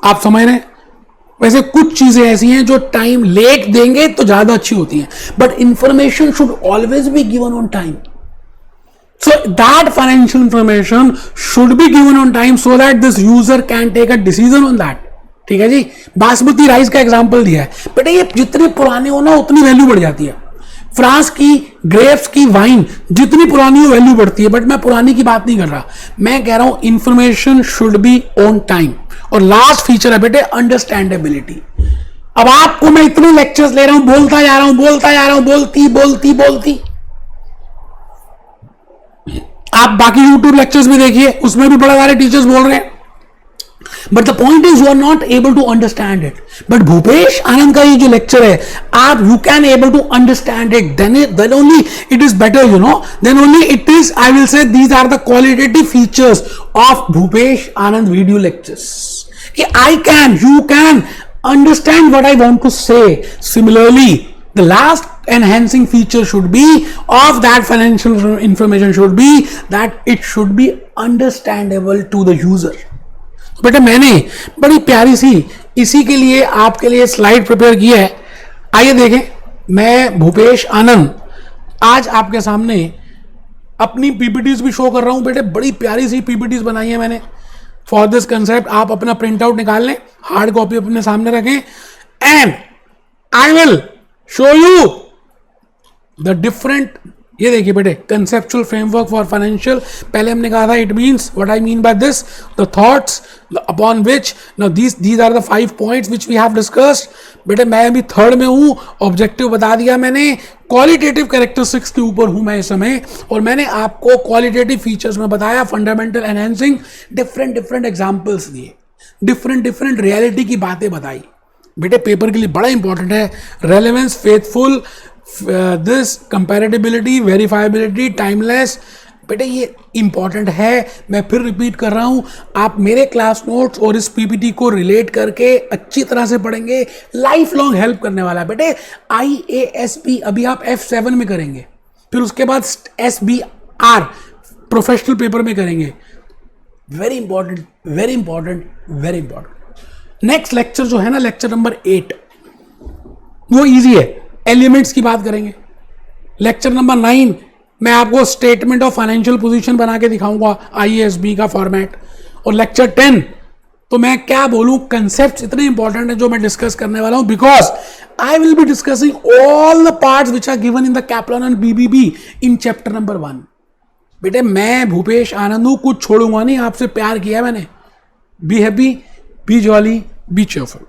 आप समझ रहे हैं. वैसे कुछ चीजें ऐसी हैं जो टाइम लेट देंगे तो ज्यादा अच्छी होती हैं, but information should always be given on time. So that financial information should be given on time so that this user can take a decision on that. ठीक है जी. बासमती राइस का एग्जांपल दिया है बेटे, ये जितने पुराने हो ना उतनी वैल्यू बढ़ जाती है. फ्रांस की ग्रेप्स की वाइन जितनी पुरानी हो वैल्यू बढ़ती है, बट मैं पुरानी की बात नहीं कर रहा, मैं कह रहा हूं information should be on time. और लास्ट फीचर है बेटे अंडरस्टैंडेबिलिटी. अब आपको मैं इतने लेक्चर्स ले रहा हूं, बोलता जा रहा हूं, बोलती. आप बाकी यूट्यूब लेक्चर्स भी देखिए, उसमें भी बड़े सारे टीचर्स बोल रहे हैं, but the point is you are not able to understand it. But Bhupesh Anand का ये जो लेक्चर है, आप you can able to understand it, then only it is better, then only it is, I will say these are the qualitative features of Bhupesh Anand video lectures. You can understand what I want to say. Similarly, the last enhancing feature should be of that financial information should be that it should be understandable to the user. बेटा मैंने बड़ी प्यारी सी इसी के लिए आपके लिए slide prepare की है. आइए देखें. मैं भूपेश आनंद आज आपके सामने अपनी पीपीटीज भी शो कर रहा हूं. बेटे बड़ी प्यारी सी पीपीटीज बनाई है मैंने फॉर दिस कंसेप्ट. आप अपना प्रिंट आउट निकाल लें, हार्ड कॉपी अपने सामने रखें, and I will show you the different. ये देखिए बेटे, कंसेप्चुअल फ्रेमवर्क फॉर फाइनेंशियल. पहले हमने कहा था it means what I mean by this, the thoughts upon which now these are the 5 points which we have discussed. बेटे मैं अभी 3rd में हूं, ऑब्जेक्टिव बता दिया मैंने. क्वालिटेटिव कैरेक्टरिस्टिक्स के ऊपर हूं मैं इस समय, और मैंने आपको क्वालिटेटिव फीचर्स में बताया, फंडामेंटल एनहांसिंग, डिफरेंट एग्जांपल्स दिए, डिफरेंट रियलिटी की बातें बताई. बेटे पेपर के लिए बड़ा इंपॉर्टेंट है. Relevance, faithful, this comparability, verifiability, timeless. बेटे ये इंपॉर्टेंट है. मैं फिर रिपीट कर रहा हूं, आप मेरे क्लास नोट्स और इस पीपीटी को रिलेट करके अच्छी तरह से पढ़ेंगे, लाइफ लॉन्ग हेल्प करने वाला है. बेटे IASP अभी आप F7 में करेंगे, फिर उसके बाद SBR प्रोफेशनल पेपर में करेंगे। Very important, very important, very important. Next lecture जो है ना, लेक्चर नंबर 8, वो इजी है, एलिमेंट्स की बात करेंगे। लेक्चर नंबर 9 मैं आपको स्टेटमेंट ऑफ फाइनेंशियल पोजीशन बना के दिखाऊंगा, IASB का फॉर्मेट। और लेक्चर 10 तो मैं क्या बोलूं, कंसेप्ट इतने इंपॉर्टेंट है जो मैं डिस्कस करने वाला हूं, because I will be discussing all the parts which are given in the Kaplan and BBB in chapter number 1। बेटे मैं भूपेश आनंद हूं, कुछ छोड़ूंगा नहीं, आपसे प्यार किया मैंने। Be happy, B jolly, B cheerful.